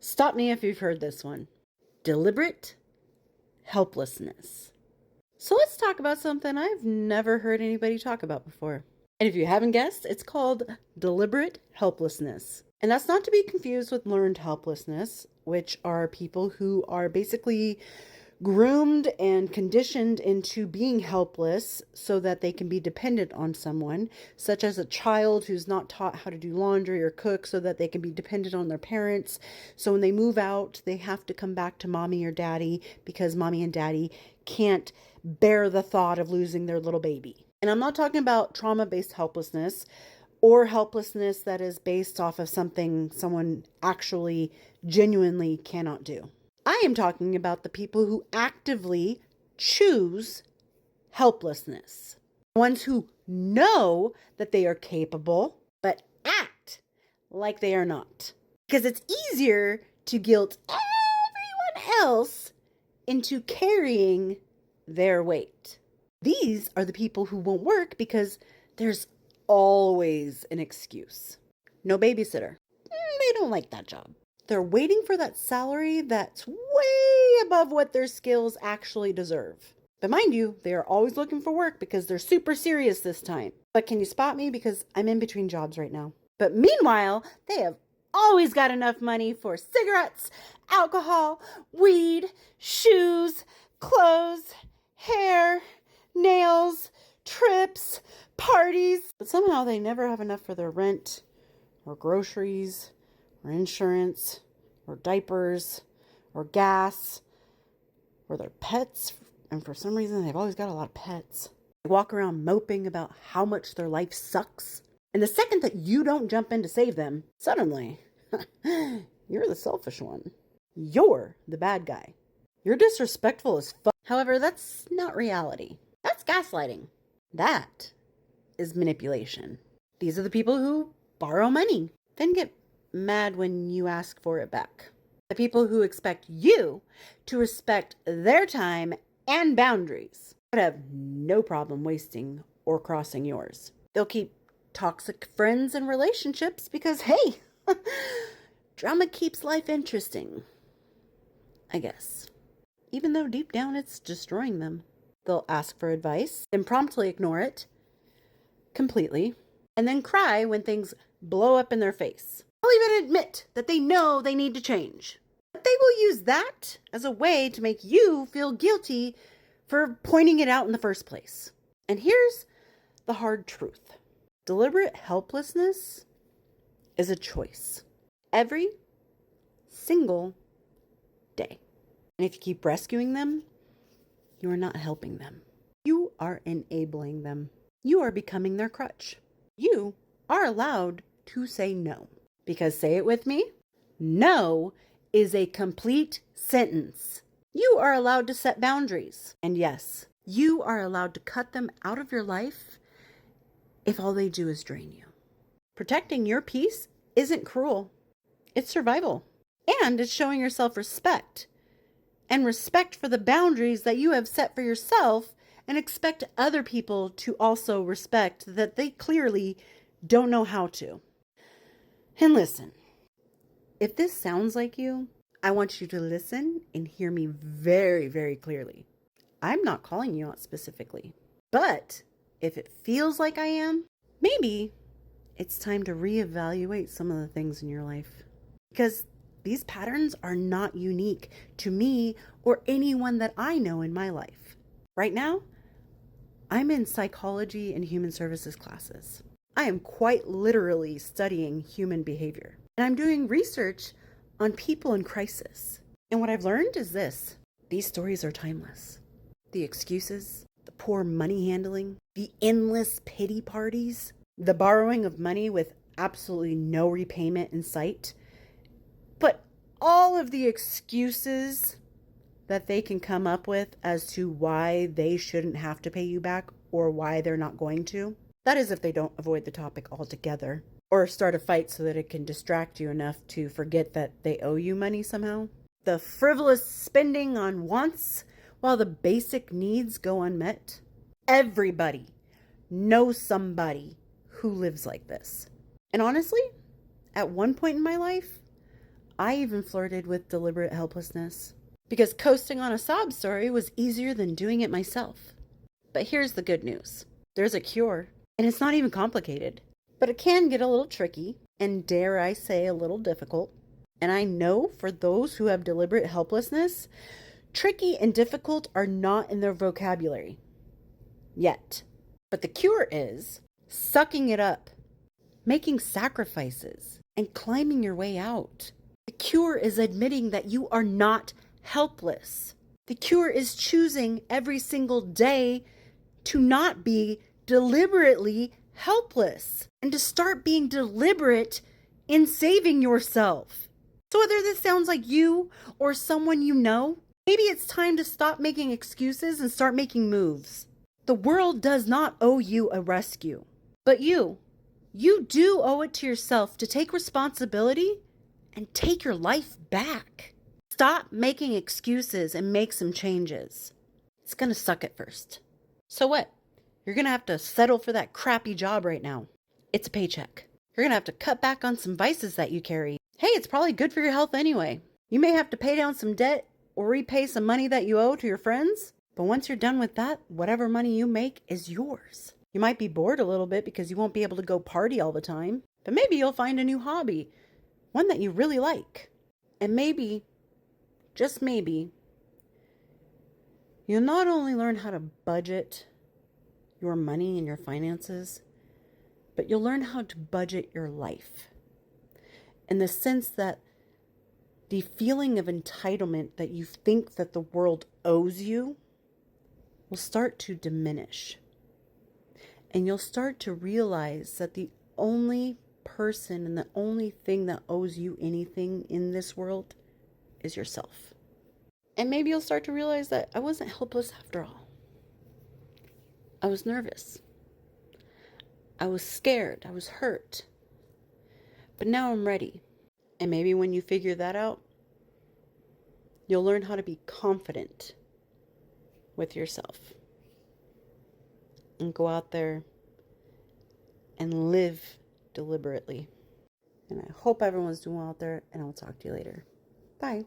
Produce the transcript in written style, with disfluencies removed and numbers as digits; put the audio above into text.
Stop me if you've heard this one. Deliberate helplessness. So let's talk about something I've never heard anybody talk about before. And if you haven't guessed, it's called deliberate helplessness. And that's not to be confused with learned helplessness, which are people who are basically groomed and conditioned into being helpless so that they can be dependent on someone, such as a child who's not taught how to do laundry or cook so that they can be dependent on their parents. So when they move out, they have to come back to mommy or daddy because mommy and daddy can't bear the thought of losing their little baby. And I'm not talking about trauma-based helplessness or helplessness that is based off of something someone actually genuinely cannot do. I am talking about the people who actively choose helplessness. Ones who know that they are capable, but act like they are not. Because it's easier to guilt everyone else into carrying their weight. These are the people who won't work because there's always an excuse. No babysitter. They don't like that job. They're waiting for that salary that's way above what their skills actually deserve. But mind you, they are always looking for work because they're super serious this time. But can you spot me? Because I'm in between jobs right now. But meanwhile, they have always got enough money for cigarettes, alcohol, weed, shoes, clothes, hair, nails, trips, parties. But somehow they never have enough for their rent or groceries or insurance, or diapers, or gas, or their pets. And for some reason, they've always got a lot of pets. They walk around moping about how much their life sucks. And the second that you don't jump in to save them, suddenly, you're the selfish one. You're the bad guy. You're disrespectful as fuck. However, that's not reality. That's gaslighting. That is manipulation. These are the people who borrow money, then get mad when you ask for it back. The people who expect you to respect their time and boundaries, but have no problem wasting or crossing yours. They'll keep toxic friends and relationships because, hey, drama keeps life interesting, I guess. Even though deep down it's destroying them. They'll ask for advice, then promptly ignore it completely, and then cry when things blow up in their face. They'll even admit that they know they need to change. But they will use that as a way to make you feel guilty for pointing it out in the first place. And here's the hard truth. Deliberate helplessness is a choice. Every single day. And if you keep rescuing them, you are not helping them. You are enabling them. You are becoming their crutch. You are allowed to say no. Because say it with me, no is a complete sentence. You are allowed to set boundaries. And yes, you are allowed to cut them out of your life if all they do is drain you. Protecting your peace isn't cruel. It's survival. And it's showing yourself respect. And respect for the boundaries that you have set for yourself and expect other people to also respect that they clearly don't know how to. And listen, if this sounds like you, I want you to listen and hear me very, very clearly. I'm not calling you out specifically, but if it feels like I am, maybe it's time to reevaluate some of the things in your life. Because these patterns are not unique to me or anyone that I know in my life. Right now, I'm in psychology and human services classes. I am quite literally studying human behavior. And I'm doing research on people in crisis. And what I've learned is this. These stories are timeless. The excuses, the poor money handling, the endless pity parties, the borrowing of money with absolutely no repayment in sight. But all of the excuses that they can come up with as to why they shouldn't have to pay you back or why they're not going to. That is if they don't avoid the topic altogether or start a fight so that it can distract you enough to forget that they owe you money somehow. The frivolous spending on wants while the basic needs go unmet. Everybody knows somebody who lives like this. And honestly, at one point in my life, I even flirted with deliberate helplessness because coasting on a sob story was easier than doing it myself. But here's the good news. There's a cure, and it's not even complicated. But it can get a little tricky, and dare I say, a little difficult. And I know for those who have deliberate helplessness, tricky and difficult are not in their vocabulary yet. But the cure is sucking it up, making sacrifices, and climbing your way out. The cure is admitting that you are not helpless. The cure is choosing every single day to not be deliberately helpless and to start being deliberate in saving yourself. So whether this sounds like you or someone you know, maybe it's time to stop making excuses and start making moves. The world does not owe you a rescue, but you do owe it to yourself to take responsibility and take your life back. Stop making excuses and make some changes. It's going to suck at first. So what? You're going to have to settle for that crappy job right now. It's a paycheck. You're going to have to cut back on some vices that you carry. Hey, it's probably good for your health anyway. You may have to pay down some debt or repay some money that you owe to your friends. But once you're done with that, whatever money you make is yours. You might be bored a little bit because you won't be able to go party all the time. But maybe you'll find a new hobby, one that you really like. And maybe, just maybe, you'll not only learn how to budget your money and your finances, but you'll learn how to budget your life. In the sense that the feeling of entitlement that you think that the world owes you will start to diminish. And you'll start to realize that the only person and the only thing that owes you anything in this world is yourself. And maybe you'll start to realize that I wasn't helpless after all. I was nervous. I was scared. I was hurt. But now I'm ready. And maybe when you figure that out, you'll learn how to be confident with yourself. And go out there and live deliberately. And I hope everyone's doing well out there, and I'll talk to you later. Bye.